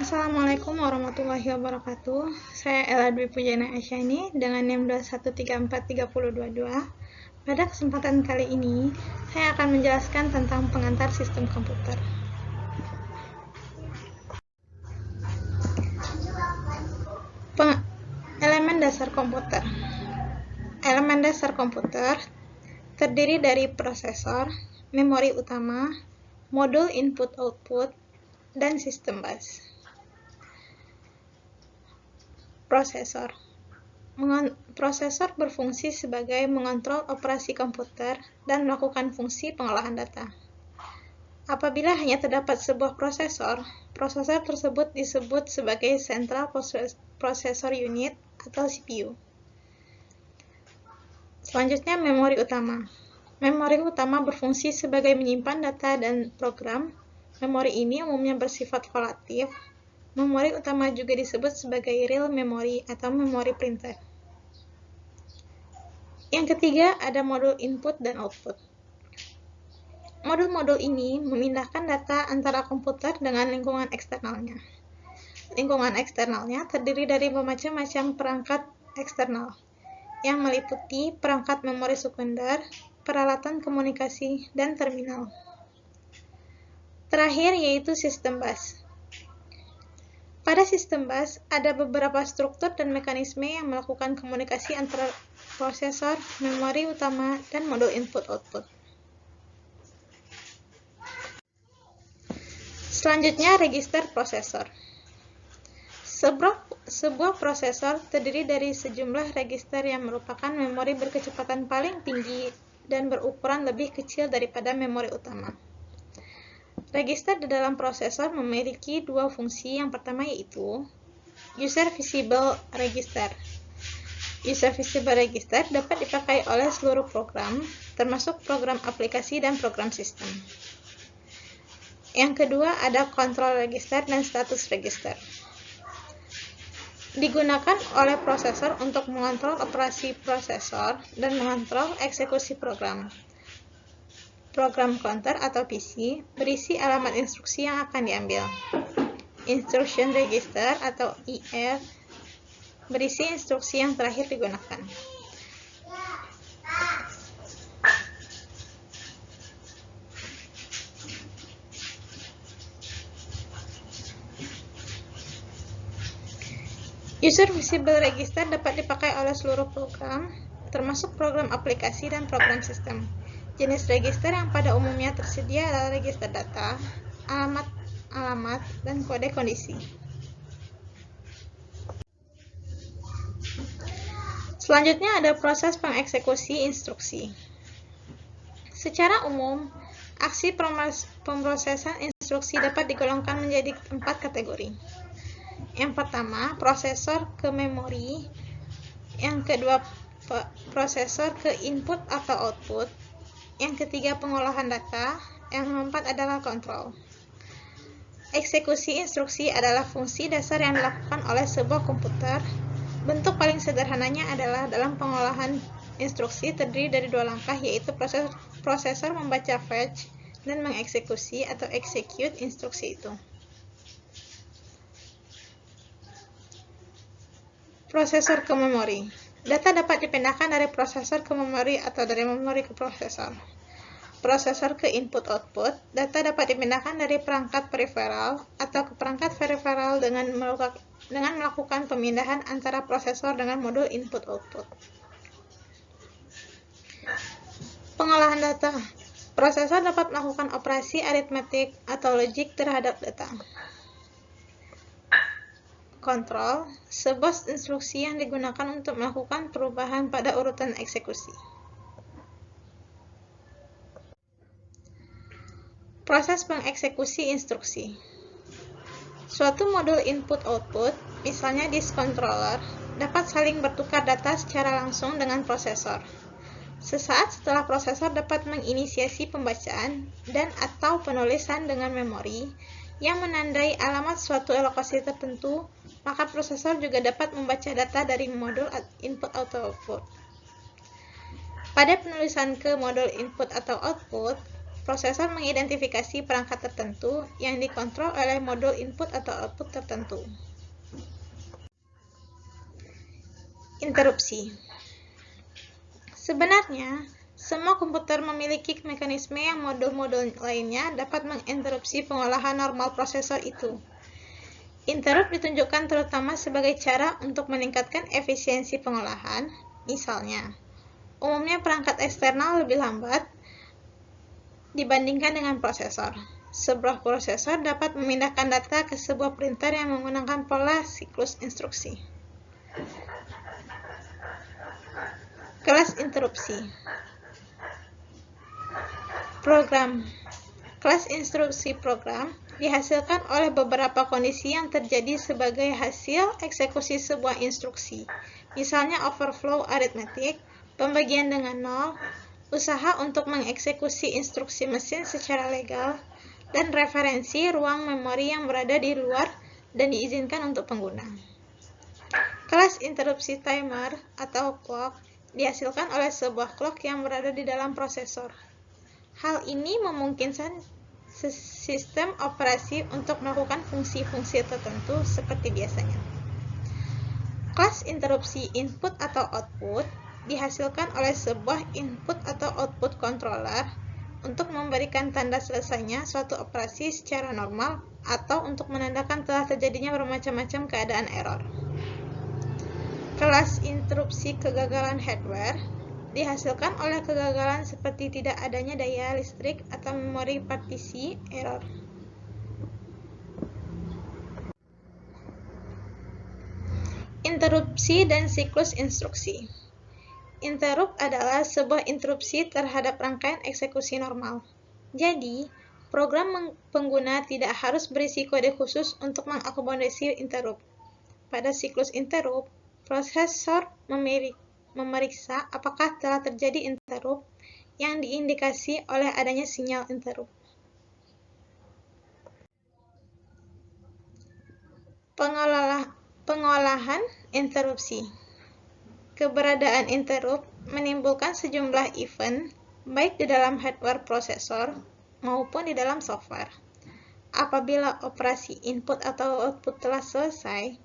Assalamualaikum warahmatullahi wabarakatuh. Saya Ella Dwi Pujana Asyani dengan NIM 2134322. Pada kesempatan kali ini, saya akan menjelaskan tentang pengantar sistem komputer. Elemen dasar komputer. Elemen dasar komputer terdiri dari prosesor, memori utama, modul input-output, dan sistem bus. Prosesor. Prosesor berfungsi sebagai mengontrol operasi komputer dan melakukan fungsi pengolahan data. Apabila hanya terdapat sebuah prosesor, prosesor tersebut disebut sebagai Central Processor Unit atau CPU. Selanjutnya, memori utama. Memori utama berfungsi sebagai menyimpan data dan program. Memori ini umumnya bersifat volatil. Memori utama juga disebut sebagai real memory atau memori printer. Yang ketiga, ada modul input dan output. Modul-modul ini memindahkan data antara komputer dengan lingkungan eksternalnya. Lingkungan eksternalnya terdiri dari bermacam-macam perangkat eksternal, yang meliputi perangkat memori sekunder, peralatan komunikasi, dan terminal. Terakhir yaitu sistem bus. Pada sistem bus, ada beberapa struktur dan mekanisme yang melakukan komunikasi antara prosesor, memori utama, dan modul input-output. Selanjutnya, register prosesor. Sebuah prosesor terdiri dari sejumlah register yang merupakan memori berkecepatan paling tinggi dan berukuran lebih kecil daripada memori utama. Register di dalam prosesor memiliki dua fungsi. Yang pertama yaitu User Visible Register. User Visible Register dapat dipakai oleh seluruh program, termasuk program aplikasi dan program sistem. Yang kedua ada Control Register dan Status Register. Digunakan oleh prosesor untuk mengontrol operasi prosesor dan mengontrol eksekusi program. Program counter atau PC berisi alamat instruksi yang akan diambil. Instruction Register atau IR berisi instruksi yang terakhir digunakan. User Visible Register dapat dipakai oleh seluruh program, termasuk program aplikasi dan program sistem. Jenis register yang pada umumnya tersedia adalah register data, alamat, dan kode kondisi. Selanjutnya ada proses pengeksekusi instruksi. Secara umum, aksi pemrosesan instruksi dapat digolongkan menjadi 4 kategori. Yang pertama, prosesor ke memori. Yang kedua, prosesor ke input atau output. Yang ketiga, pengolahan data. Yang keempat adalah kontrol. Eksekusi instruksi adalah fungsi dasar yang dilakukan oleh sebuah komputer. Bentuk paling sederhananya adalah dalam pengolahan instruksi terdiri dari dua langkah, yaitu prosesor membaca fetch dan mengeksekusi atau execute instruksi itu. Prosesor ke memori. Data dapat dipindahkan dari prosesor ke memori atau dari memori ke prosesor. Prosesor ke input-output. Data dapat dipindahkan dari perangkat periferal atau ke perangkat periferal dengan melakukan pemindahan antara prosesor dengan modul input-output. Pengolahan data. Prosesor dapat melakukan operasi aritmetik atau logik terhadap data. Kontrol, sebuah instruksi yang digunakan untuk melakukan perubahan pada urutan eksekusi. Proses pengeksekusi instruksi. Suatu modul input-output, misalnya disk controller, dapat saling bertukar data secara langsung dengan prosesor. Sesaat setelah prosesor dapat menginisiasi pembacaan dan atau penulisan dengan memori yang menandai alamat suatu lokasi tertentu, maka prosesor juga dapat membaca data dari modul input atau output. Pada penulisan ke modul input atau output, prosesor mengidentifikasi perangkat tertentu yang dikontrol oleh modul input atau output tertentu. Interupsi. Sebenarnya, semua komputer memiliki mekanisme yang modul-modul lainnya dapat menginterupsi pengolahan normal prosesor itu. Interrupt ditunjukkan terutama sebagai cara untuk meningkatkan efisiensi pengolahan. Misalnya, umumnya perangkat eksternal lebih lambat dibandingkan dengan prosesor. Sebuah prosesor dapat memindahkan data ke sebuah printer yang menggunakan pola siklus instruksi. Kelas interupsi. Program. Kelas instruksi program dihasilkan oleh beberapa kondisi yang terjadi sebagai hasil eksekusi sebuah instruksi. Misalnya overflow aritmetik, pembagian dengan nol, usaha untuk mengeksekusi instruksi mesin secara legal, dan referensi ruang memori yang berada di luar dan diizinkan untuk pengguna. Kelas interupsi timer atau clock dihasilkan oleh sebuah clock yang berada di dalam prosesor. Hal ini memungkinkan sistem operasi untuk melakukan fungsi-fungsi tertentu seperti biasanya. Kelas interupsi input atau output dihasilkan oleh sebuah input atau output controller untuk memberikan tanda selesainya suatu operasi secara normal atau untuk menandakan telah terjadinya bermacam-macam keadaan error. Kelas interupsi kegagalan hardware dihasilkan oleh kegagalan seperti tidak adanya daya listrik atau memori partisi error. Interupsi dan siklus instruksi. Interrupt adalah sebuah interupsi terhadap rangkaian eksekusi normal. Jadi, program pengguna tidak harus berisi kode khusus untuk mengakomodasi interrupt. Pada siklus interrupt, prosesor memeriksa apakah telah terjadi interrupt yang diindikasi oleh adanya sinyal interrupt. Pengolahan interupsi. Keberadaan interrupt menimbulkan sejumlah event baik di dalam hardware prosesor maupun di dalam software. Apabila operasi input atau output telah selesai,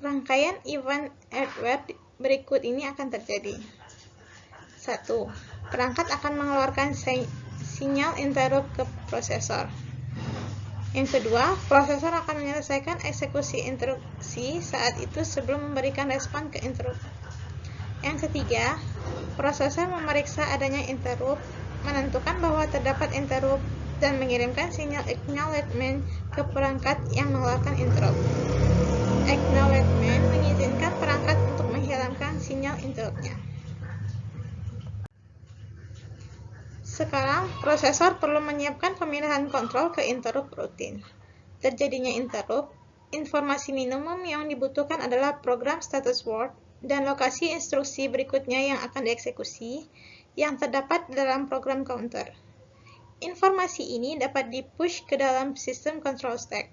rangkaian event hardware berikut ini akan terjadi. 1. Perangkat akan mengeluarkan sinyal interrupt ke prosesor. Yang kedua, prosesor akan menyelesaikan eksekusi instruksi saat itu sebelum memberikan respon ke interrupt. Yang ketiga, prosesor memeriksa adanya interrupt, menentukan bahwa terdapat interrupt, dan mengirimkan sinyal acknowledgement ke perangkat yang mengeluarkan interrupt. Acknowledgement mengizinkan perangkat untuk menghilangkan sinyal interrupt-nya. Sekarang, prosesor perlu menyiapkan pemindahan kontrol ke interrupt rutin. Terjadinya interrupt, informasi minimum yang dibutuhkan adalah program status word dan lokasi instruksi berikutnya yang akan dieksekusi yang terdapat dalam program counter. Informasi ini dapat di-push ke dalam sistem control stack.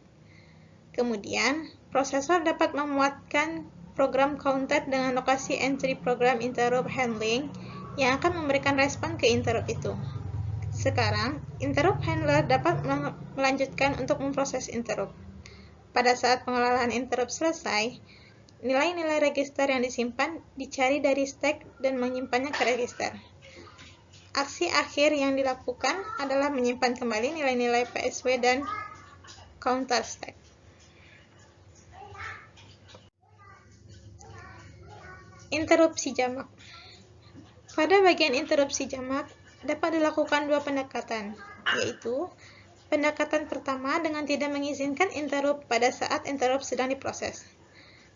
Kemudian, prosesor dapat memuatkan program counter dengan lokasi entry program interrupt handling yang akan memberikan respon ke interrupt itu. Sekarang, interrupt handler dapat melanjutkan untuk memproses interrupt. Pada saat pengolahan interrupt selesai, nilai-nilai register yang disimpan dicari dari stack dan menyimpannya ke register. Aksi akhir yang dilakukan adalah menyimpan kembali nilai-nilai PSW dan counter stack. Interupsi jamak. Pada bagian interupsi jamak, dapat dilakukan dua pendekatan, yaitu pendekatan pertama dengan tidak mengizinkan interrupt pada saat interrupt sedang diproses.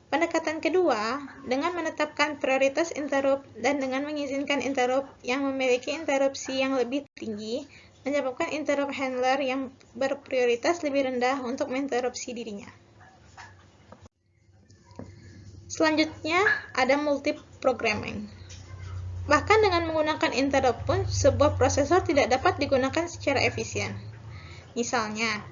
Pendekatan kedua dengan menetapkan prioritas interrupt dan dengan mengizinkan interrupt yang memiliki interupsi yang lebih tinggi, menyebabkan interrupt handler yang berprioritas lebih rendah untuk menginterupsi dirinya. Selanjutnya, ada multiprogramming. Bahkan dengan menggunakan interrupt pun, sebuah prosesor tidak dapat digunakan secara efisien. Misalnya,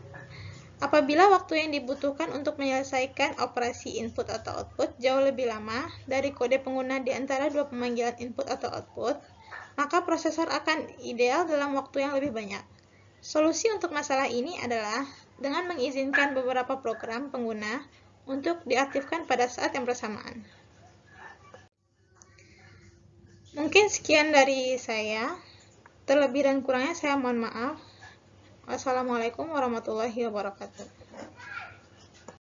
apabila waktu yang dibutuhkan untuk menyelesaikan operasi input atau output jauh lebih lama dari kode pengguna di antara dua pemanggilan input atau output, maka prosesor akan ideal dalam waktu yang lebih banyak. Solusi untuk masalah ini adalah dengan mengizinkan beberapa program pengguna untuk diaktifkan pada saat yang bersamaan. Mungkin sekian dari saya. Terlebih dan kurangnya saya mohon maaf. Wassalamualaikum warahmatullahi wabarakatuh.